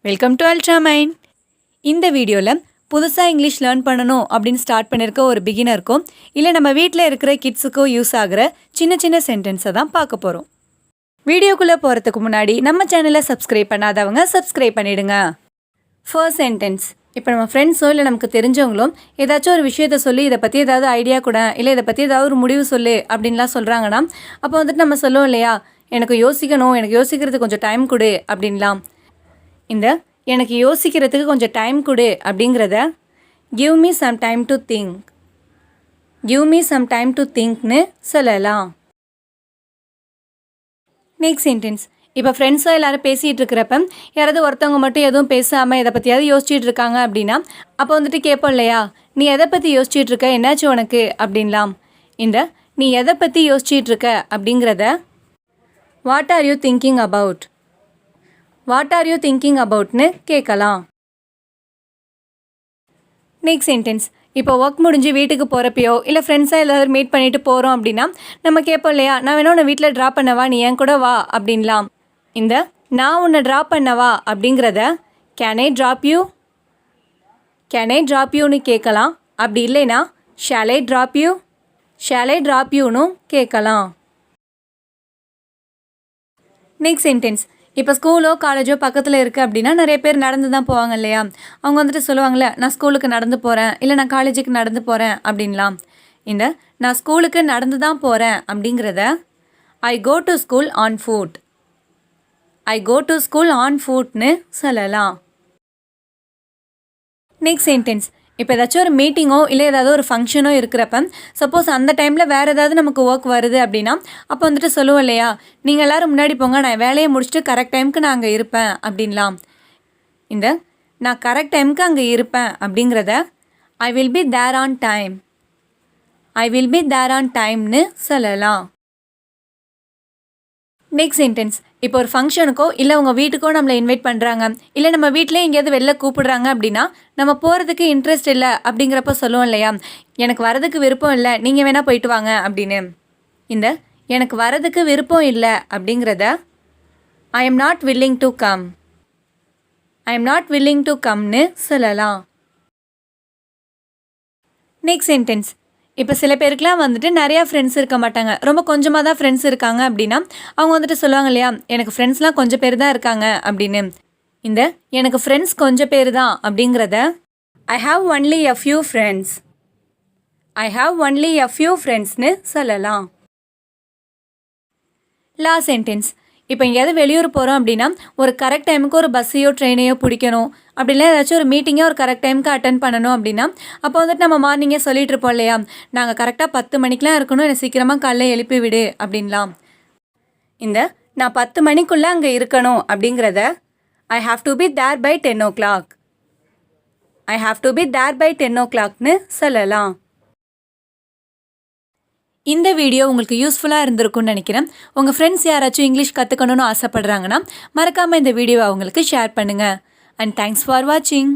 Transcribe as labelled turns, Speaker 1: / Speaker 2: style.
Speaker 1: Welcome to Ultramind. இந்த வீடியோவில் புதுசாக இங்கிலீஷ் லேர்ன் பண்ணணும் அப்படின்னு ஸ்டார்ட் பண்ணியிருக்க ஒரு பிகினருக்கும் இல்லை நம்ம வீட்டில் இருக்கிற கிட்ஸுக்கும் யூஸ் ஆகிற சின்ன சின்ன சென்டென்ஸை தான் பார்க்க போகிறோம். வீடியோக்குள்ளே போகிறதுக்கு முன்னாடி நம்ம சேனலை சப்ஸ்கிரைப் பண்ணாதவங்க சப்ஸ்கிரைப் பண்ணிவிடுங்க. First sentence. இப்போ நம்ம ஃப்ரெண்ட்ஸோ இல்லை நமக்கு தெரிஞ்சவங்களும் ஏதாச்சும் ஒரு விஷயத்த சொல்லி இதை பற்றி ஏதாவது ஐடியா கூட இல்லை இதை பற்றி ஏதாவது ஒரு முடிவு சொல்லு அப்படின்லாம் சொல்கிறாங்கன்னா அப்போ வந்துட்டு நம்ம சொல்லுவோம் இல்லையா, எனக்கு யோசிக்கிறதுக்கு கொஞ்சம் டைம் கொடு அப்படின்லாம். இந்த எனக்கு யோசிக்கிறதுக்கு கொஞ்சம் டைம் கொடு அப்படிங்கிறத give me some time to திங்க்னு சொல்லலாம். Next sentence. இப்போ ஃப்ரெண்ட்ஸோ எல்லோரும் பேசிகிட்டு இருக்கிறப்ப யாராவது ஒருத்தவங்க மட்டும் எதுவும் பேசாமல் எதை பற்றியாவது யோசிச்சுட்டு இருக்காங்க அப்படின்னா அப்போ வந்துட்டு கேட்போம் இல்லையா, நீ எதை பற்றி யோசிச்சுட்டு இருக்க, என்னாச்சு உனக்கு அப்படின்லாம். இந்த நீ எதை பற்றி யோசிச்சுட்டு இருக்க அப்படிங்கிறத வாட் ஆர் யூ திங்கிங் அபவுட்னு கேட்கலாம். Next sentence. இப்போ ஒர்க் முடிஞ்சு வீட்டுக்கு போகிறப்பையோ இல்லை ஃப்ரெண்ட்ஸாக எல்லோரும் மீட் பண்ணிவிட்டு போகிறோம் அப்படின்னா நம்ம கேட்போம் இல்லையா, நான் வேணா உன்னை வீட்டில் ட்ராப் பண்ணவா, நீ என் கூட வா அப்படின்லாம். இந்த நான் உன்னை ட்ராப் பண்ணவா அப்படிங்கிறத கேன் ஐ ட்ராப் யூன்னு கேட்கலாம். அப்படி இல்லைன்னா ஷால் ஐ ட்ராப் யூன்னு கேட்கலாம். Next sentence. இப்போ ஸ்கூலோ காலேஜோ பக்கத்தில் இருக்குது அப்படின்னா நிறைய பேர் நடந்து தான் போவாங்க இல்லையா, அவங்க வந்துட்டு சொல்லுவாங்களே, நான் ஸ்கூலுக்கு நடந்து போகிறேன் இல்லை நான் காலேஜுக்கு நடந்து போகிறேன் அப்படின்லாம். இந்த நான் ஸ்கூலுக்கு நடந்து தான் போகிறேன் அப்படிங்கிறத ஐ கோ டு ஸ்கூல் ஆன் ஃபுட்னு சொல்லலாம். Next sentence. இப்போ ஏதாச்சும் ஒரு மீட்டிங்கோ இல்லை ஏதாவது ஒரு ஃபங்க்ஷனோ இருக்கிறப்ப சப்போஸ் அந்த டைமில் வேறு ஏதாவது நமக்கு ஒர்க் வருது அப்படின்னா அப்போ வந்துட்டு சொல்லுவோம் இல்லையா, நீங்கள் எல்லோரும் முன்னாடி போங்க, நான் வேலையை முடிச்சுட்டு கரெக்ட் டைமுக்கு நான் அங்கே இருப்பேன் அப்படின்லாம். இந்த நான் கரெக்ட் டைமுக்கு அங்கே இருப்பேன் அப்படிங்கிறத I will be there on டைம்னு சொல்லலாம். Next sentence. இப்போ ஒரு ஃபங்க்ஷனுக்கோ இல்லை உங்கள் வீட்டுக்கோ நம்மளை இன்வைட் பண்ணுறாங்க இல்லை நம்ம வீட்டிலே எங்கேயாவது வெளில கூப்பிடுறாங்க அப்படின்னா நம்ம போகிறதுக்கு இன்ட்ரெஸ்ட் இல்லை அப்படிங்கிறப்ப சொல்லுவோம் இல்லையா, எனக்கு வரதுக்கு விருப்பம் இல்லை, நீங்கள் வேணால் போயிட்டு வாங்க அப்படின்னு. இந்த எனக்கு வரதுக்கு விருப்பம் இல்லை அப்படிங்கிறத I am not willing to கம்னு சொல்லலாம். Next sentence. இப்போ சில பேருக்குலாம் வந்துட்டு நிறையா ஃப்ரெண்ட்ஸ் இருக்க மாட்டாங்க, ரொம்ப கொஞ்சமாக தான் ஃப்ரெண்ட்ஸ் இருக்காங்க அப்படின்னா அவங்க வந்துட்டு சொல்லுவாங்க இல்லையா, எனக்கு ஃப்ரெண்ட்ஸ்லாம் கொஞ்சம் பேர் தான் இருக்காங்க அப்படின்னு. இந்த எனக்கு ஃப்ரெண்ட்ஸ் கொஞ்சம் பேர் தான் அப்படிங்கிறத I have only a few friendsனு சொல்லலாம். Last sentence. இப்போ எங்கேயாவது வெளியூர் போகிறோம் அப்படின்னா ஒரு கரெக்ட் டைமுக்கு ஒரு பஸ்ஸையோ ட்ரெயினையோ பிடிக்கணும், அப்படிலாம் ஏதாச்சும் ஒரு மீட்டிங்கோ ஒரு கரெக்ட் டைமுக்கு அட்டன் பண்ணணும் அப்படின்னா அப்போ வந்துட்டு நம்ம மார்னிங்கே சொல்லிட்டு இருப்போம் இல்லையா, நாங்கள் கரெக்டாக 10 மணிக்கெலாம் இருக்கணும், என்னை சீக்கிரமாக காலைல எழுப்பி விடு அப்படின்லாம். இந்த நான் 10 மணிக்குள்ளே அங்கே இருக்கணும் அப்படிங்கிறத I have to be there by 10 o'clockனு சொல்லலாம். இந்த வீடியோ உங்களுக்கு யூஸ்ஃபுல்லாக இருந்திருக்கும்னு நினைக்கிறேன். உங்கள் ஃப்ரெண்ட்ஸ் யாராச்சும் இங்கிலீஷ் கற்றுக்கணும்னு ஆசைப்படுறாங்கன்னா மறக்காமல் இந்த வீடியோவை அவங்களுக்கு ஷேர் பண்ணுங்கள். அண்ட் தேங்க்ஸ் ஃபார் வாட்சிங்.